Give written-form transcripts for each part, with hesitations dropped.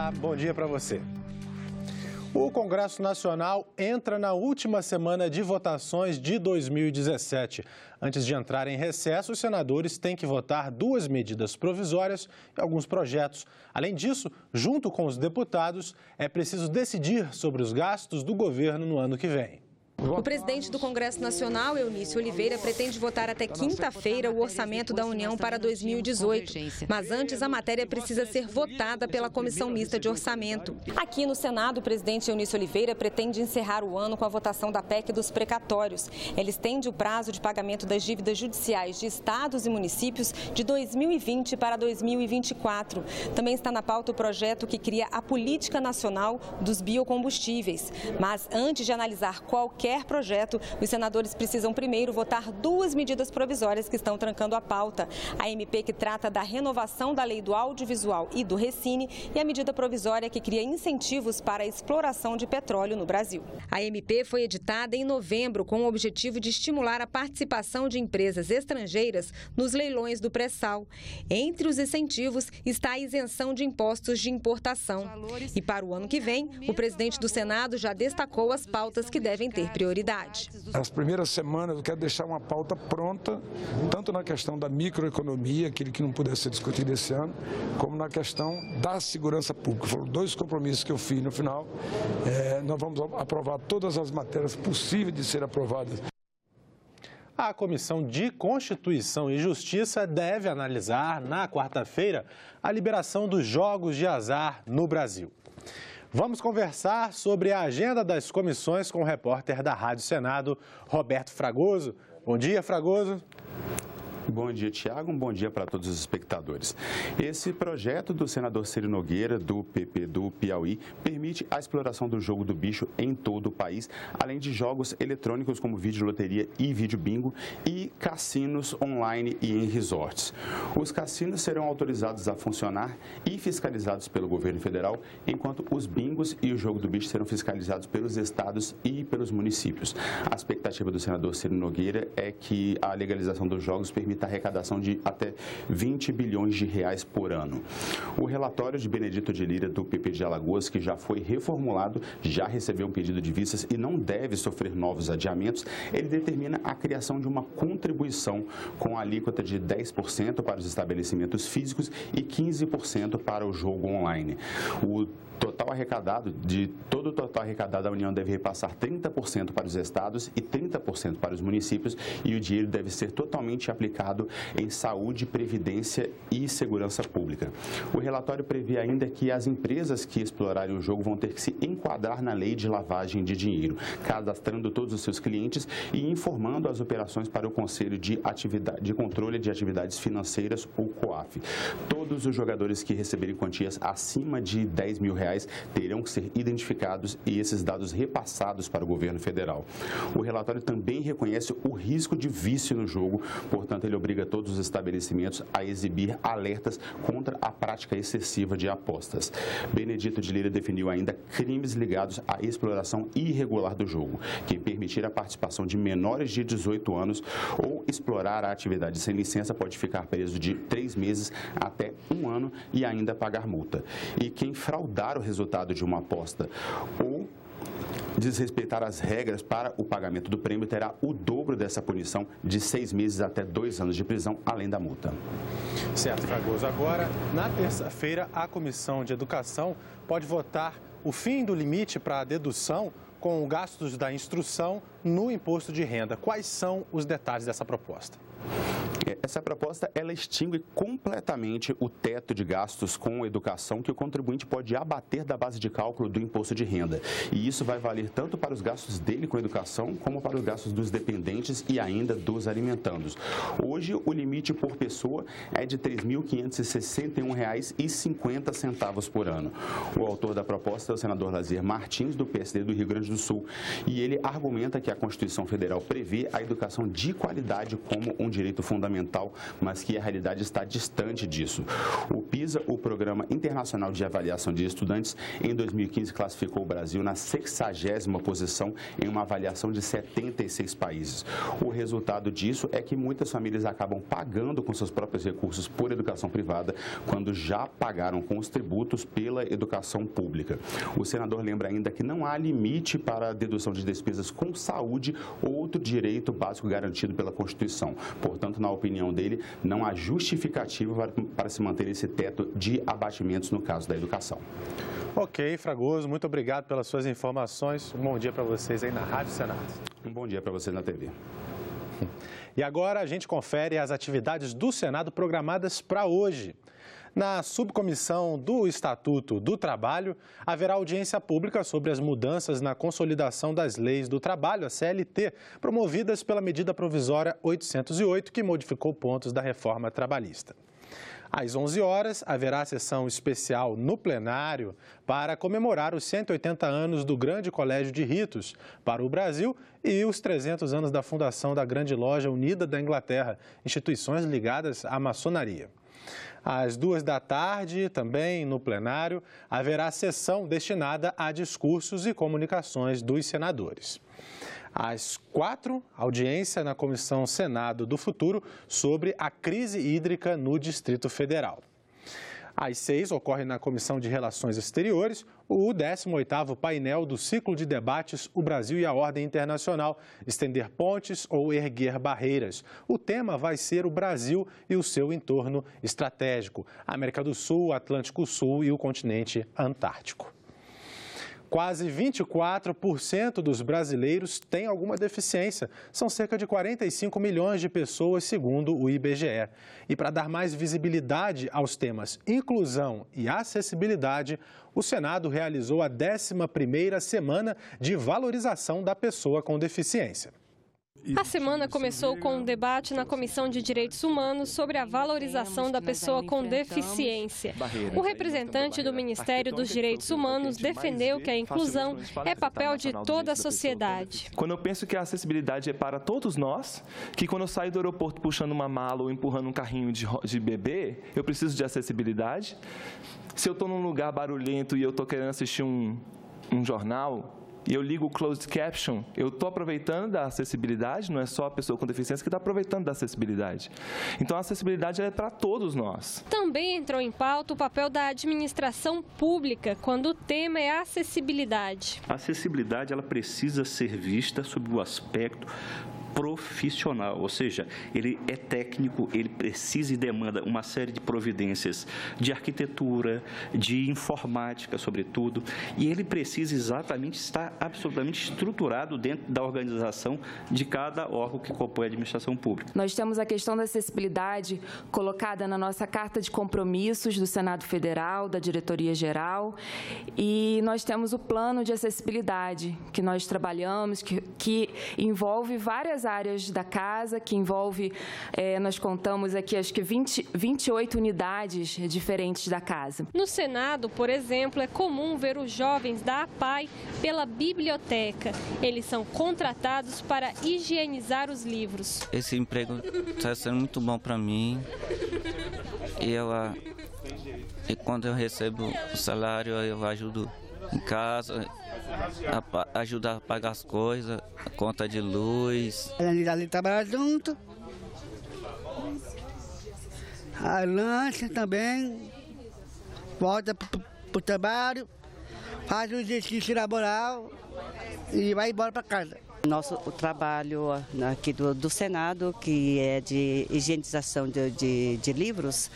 Olá, bom dia para você. O Congresso Nacional entra na última semana de votações de 2017. Antes de entrar em recesso, os senadores têm que votar 2 medidas provisórias e alguns projetos. Além disso, junto com os deputados, é preciso decidir sobre os gastos do governo no ano que vem. O presidente do Congresso Nacional, Eunício Oliveira, pretende votar até quinta-feira o orçamento da União para 2018. Mas antes, a matéria precisa ser votada pela Comissão Mista de Orçamento. Aqui no Senado, o presidente Eunício Oliveira pretende encerrar o ano com a votação da PEC dos precatórios. Ele estende o prazo de pagamento das dívidas judiciais de estados e municípios de 2020 para 2024. Também está na pauta o projeto que cria a Política Nacional dos Biocombustíveis. Mas antes de analisar qualquer projeto, os senadores precisam primeiro votar 2 medidas provisórias que estão trancando a pauta. A MP que trata da renovação da lei do audiovisual e do Recine e a medida provisória que cria incentivos para a exploração de petróleo no Brasil. A MP foi editada em novembro com o objetivo de estimular a participação de empresas estrangeiras nos leilões do pré-sal. Entre os incentivos está a isenção de impostos de importação. E para o ano que vem, o presidente do Senado já destacou as pautas que devem ter prioridade. Nas primeiras semanas eu quero deixar uma pauta pronta, tanto na questão da microeconomia, aquilo que não puder ser discutido esse ano, como na questão da segurança pública. Foram 2 compromissos que eu fiz no final. Nós vamos aprovar todas as matérias possíveis de ser aprovadas. A Comissão de Constituição e Justiça deve analisar, na quarta-feira, a liberação dos jogos de azar no Brasil. Vamos conversar sobre a agenda das comissões com o repórter da Rádio Senado, Roberto Fragoso. Bom dia, Fragoso. Bom dia, Tiago. Um bom dia para todos os espectadores. Esse projeto do senador Ciro Nogueira, do PP do Piauí, permite a exploração do jogo do bicho em todo o país, além de jogos eletrônicos como videoloteria e videobingo e cassinos online e em resorts. Os cassinos serão autorizados a funcionar e fiscalizados pelo governo federal, enquanto os bingos e o jogo do bicho serão fiscalizados pelos estados e pelos municípios. A expectativa do senador Ciro Nogueira é que a legalização dos jogos permita a arrecadação de até 20 bilhões de reais por ano. O relatório de Benedito de Lira, do PP de Alagoas, que já foi reformulado, já recebeu um pedido de vistas e não deve sofrer novos adiamentos. Ele determina a criação de uma contribuição com a alíquota de 10% para os estabelecimentos físicos e 15% para o jogo online. Todo o total arrecadado, a União deve repassar 30% para os estados e 30% para os municípios, e o dinheiro deve ser totalmente aplicado em saúde, previdência e segurança pública. O relatório prevê ainda que as empresas que explorarem o jogo vão ter que se enquadrar na lei de lavagem de dinheiro, cadastrando todos os seus clientes e informando as operações para o Conselho de Controle de Atividades Financeiras, o COAF. Todos os jogadores que receberem quantias acima de R$10 mil terão que ser identificados e esses dados repassados para o governo federal. O relatório também reconhece o risco de vício no jogo, portanto, ele obriga todos os estabelecimentos a exibir alertas contra a prática excessiva de apostas. Benedito de Lira definiu ainda crimes ligados à exploração irregular do jogo. Quem permitir a participação de menores de 18 anos ou explorar a atividade sem licença pode ficar preso de 3 meses até 1 ano e ainda pagar multa. E quem fraudar o resultado de uma aposta ou desrespeitar as regras para o pagamento do prêmio terá o dobro dessa punição, de 6 meses até 2 anos de prisão, além da multa. Certo, Fragoso. Agora, na terça-feira, a Comissão de Educação pode votar o fim do limite para a dedução com gastos da instrução no imposto de renda. Quais são os detalhes dessa proposta? Essa proposta, ela extingue completamente o teto de gastos com educação que o contribuinte pode abater da base de cálculo do imposto de renda. E isso vai valer tanto para os gastos dele com educação, como para os gastos dos dependentes e ainda dos alimentandos. Hoje, o limite por pessoa é de R$ 3.561,50 por ano. O autor da proposta é o senador Lazier Martins, do PSD do Rio Grande do Sul. E ele argumenta que a Constituição Federal prevê a educação de qualidade como um um direito fundamental, mas que a realidade está distante disso. O PISA, o Programa Internacional de Avaliação de Estudantes, em 2015 classificou o Brasil na 60ª posição em uma avaliação de 76 países. O resultado disso é que muitas famílias acabam pagando com seus próprios recursos por educação privada, quando já pagaram com os tributos pela educação pública. O senador lembra ainda que não há limite para a dedução de despesas com saúde ou outro direito básico garantido pela Constituição. Portanto, na opinião dele, não há justificativa para se manter esse teto de abatimentos no caso da educação. Ok, Fragoso, muito obrigado pelas suas informações. Um bom dia para vocês aí na Rádio Senado. Um bom dia para vocês na TV. E agora a gente confere as atividades do Senado programadas para hoje. Na subcomissão do Estatuto do Trabalho, haverá audiência pública sobre as mudanças na consolidação das leis do trabalho, a CLT, promovidas pela medida provisória 808, que modificou pontos da reforma trabalhista. Às 11 horas, haverá sessão especial no plenário para comemorar os 180 anos do Grande Colégio de Ritos para o Brasil e os 300 anos da fundação da Grande Loja Unida da Inglaterra, instituições ligadas à maçonaria. Às 2 da tarde, também no plenário, haverá sessão destinada a discursos e comunicações dos senadores. Às 4, audiência na Comissão Senado do Futuro sobre a crise hídrica no Distrito Federal. Às 6, ocorre na Comissão de Relações Exteriores o 18º painel do ciclo de debates O Brasil e a Ordem Internacional, estender pontes ou erguer barreiras. O tema vai ser o Brasil e o seu entorno estratégico, América do Sul, Atlântico Sul e o continente Antártico. Quase 24% dos brasileiros têm alguma deficiência. São cerca de 45 milhões de pessoas, segundo o IBGE. E para dar mais visibilidade aos temas inclusão e acessibilidade, o Senado realizou a 11ª Semana de Valorização da Pessoa com Deficiência. A semana começou com um debate na Comissão de Direitos Humanos sobre a valorização da pessoa com deficiência. O representante do Ministério dos Direitos Humanos defendeu que a inclusão é papel de toda a sociedade. Quando eu penso que a acessibilidade é para todos nós, que quando eu saio do aeroporto puxando uma mala ou empurrando um carrinho de bebê, eu preciso de acessibilidade. Se eu estou num lugar barulhento e eu estou querendo assistir um jornal, e eu ligo o closed caption, eu estou aproveitando da acessibilidade, não é só a pessoa com deficiência que está aproveitando da acessibilidade. Então, a acessibilidade é para todos nós. Também entrou em pauta o papel da administração pública, quando o tema é a acessibilidade. A acessibilidade ela precisa ser vista sob o aspecto profissional, ou seja, ele é técnico, ele precisa e demanda uma série de providências de arquitetura, de informática, sobretudo, e ele precisa exatamente estar absolutamente estruturado dentro da organização de cada órgão que compõe a administração pública. Nós temos a questão da acessibilidade colocada na nossa Carta de Compromissos do Senado Federal, da Diretoria Geral, e nós temos o Plano de Acessibilidade, que nós trabalhamos, que envolve várias áreas da casa, que envolve, nós contamos aqui, acho que 28 unidades diferentes da casa. No Senado, por exemplo, é comum ver os jovens da APAI pela biblioteca. Eles são contratados para higienizar os livros. Esse emprego está sendo muito bom para mim. E quando eu recebo o salário, eu ajudo em casa, ajuda a pagar as coisas, a conta de luz. Ali trabalha junto, a lanche também, volta para o trabalho, faz um exercício laboral e vai embora para casa. O trabalho aqui do Senado, que é de higienização de livros,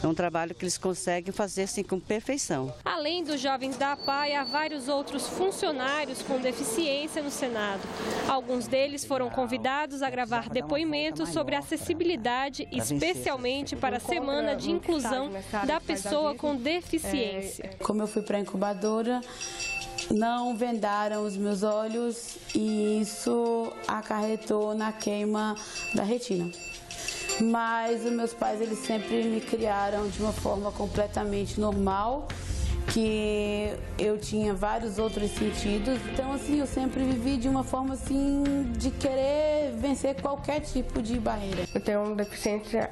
é um trabalho que eles conseguem fazer assim, com perfeição. Além dos jovens da APAI, há vários outros funcionários com deficiência no Senado. Alguns deles foram convidados a gravar depoimentos sobre acessibilidade, especialmente para a Semana de Inclusão da Pessoa com Deficiência. Como eu fui para a incubadora, não vendaram os meus olhos e isso acarretou na queima da retina. Mas os meus pais, eles sempre me criaram de uma forma completamente normal que eu tinha vários outros sentidos. Então, assim, eu sempre vivi de uma forma, assim, de querer vencer qualquer tipo de barreira. Eu tenho uma deficiência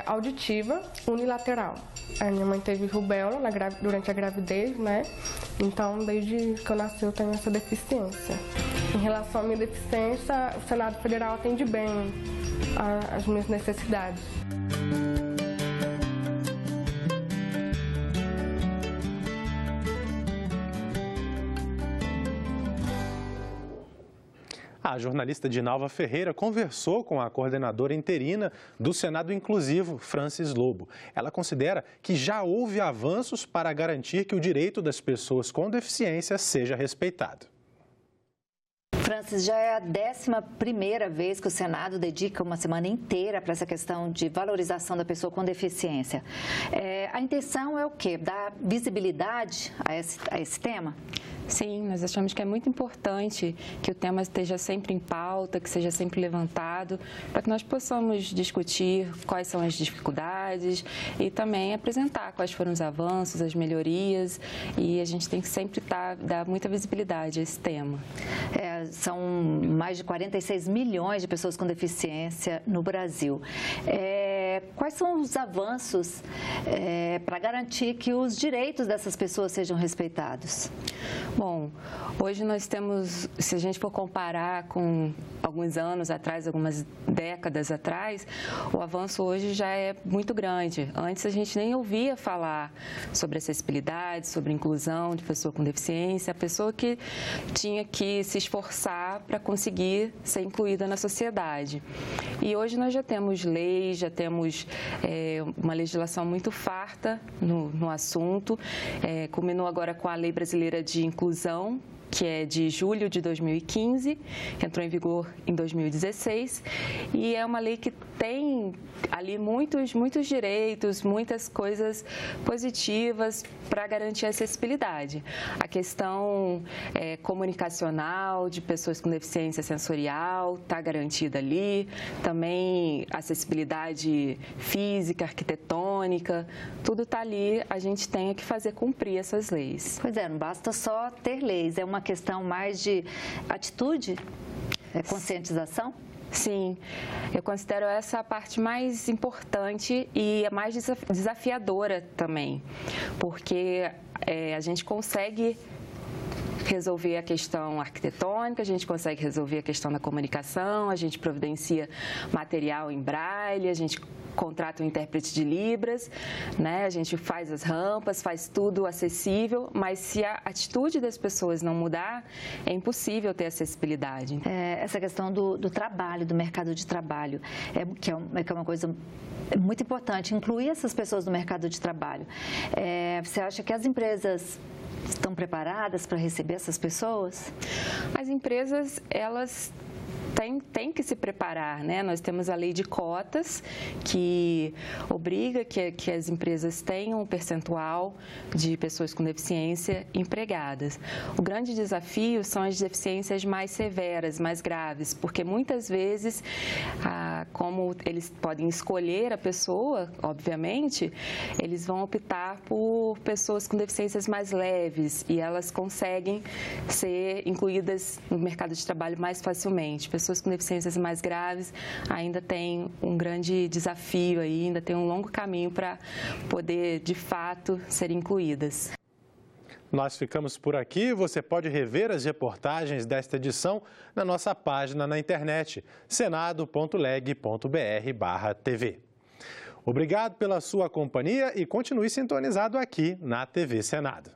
auditiva unilateral. A minha mãe teve rubéola durante a gravidez, né? Então, desde que eu nasci, eu tenho essa deficiência. Em relação à minha deficiência, o Senado Federal atende bem às minhas necessidades. A jornalista Dinalva Ferreira conversou com a coordenadora interina do Senado Inclusivo, Francis Lobo. Ela considera que já houve avanços para garantir que o direito das pessoas com deficiência seja respeitado. Francis, já é a 11ª vez que o Senado dedica uma semana inteira para essa questão de valorização da pessoa com deficiência. A intenção é o quê? Dar visibilidade a esse tema? Sim, nós achamos que é muito importante que o tema esteja sempre em pauta, que seja sempre levantado, para que nós possamos discutir quais são as dificuldades e também apresentar quais foram os avanços, as melhorias, e a gente tem que sempre dar muita visibilidade a esse tema. São mais de 46 milhões de pessoas com deficiência no Brasil. Quais são os avanços para garantir que os direitos dessas pessoas sejam respeitados? Bom, hoje nós temos, se a gente for comparar com alguns anos atrás, algumas décadas atrás, o avanço hoje já é muito grande. Antes a gente nem ouvia falar sobre acessibilidade, sobre inclusão de pessoa com deficiência, a pessoa que tinha que se esforçar para conseguir ser incluída na sociedade. E hoje nós já temos leis, já temos uma legislação muito farta no assunto, culminou agora com a Lei Brasileira de Inclusão, que é de julho de 2015, que entrou em vigor em 2016, e é uma lei que tem ali muitos direitos, muitas coisas positivas para garantir a acessibilidade. A questão comunicacional de pessoas com deficiência sensorial está garantida ali, também acessibilidade física, arquitetônica, tudo está ali, a gente tem que fazer cumprir essas leis. Pois não basta só ter leis, é uma questão mais de atitude, conscientização? Sim, eu considero essa a parte mais importante e a mais desafiadora também, porque a gente consegue resolver a questão arquitetônica, a gente consegue resolver a questão da comunicação, a gente providencia material em braille, a gente contrata um intérprete de Libras, né? A gente faz as rampas, faz tudo acessível, mas se a atitude das pessoas não mudar, é impossível ter acessibilidade. Essa questão do trabalho, do mercado de trabalho, que é uma coisa muito importante, incluir essas pessoas no mercado de trabalho. Você acha que as empresas estão preparadas para receber essas pessoas? As empresas, elas tem que se preparar, né? Nós temos a lei de cotas, que obriga que as empresas tenham um percentual de pessoas com deficiência empregadas. O grande desafio são as deficiências mais severas, mais graves, porque muitas vezes, como eles podem escolher a pessoa, obviamente, eles vão optar por pessoas com deficiências mais leves e elas conseguem ser incluídas no mercado de trabalho mais facilmente. Pessoas com deficiências mais graves ainda têm um grande desafio aí, ainda tem um longo caminho para poder, de fato, ser incluídas. Nós ficamos por aqui. Você pode rever as reportagens desta edição na nossa página na internet, senado.leg.br/TV. Obrigado pela sua companhia e continue sintonizado aqui na TV Senado.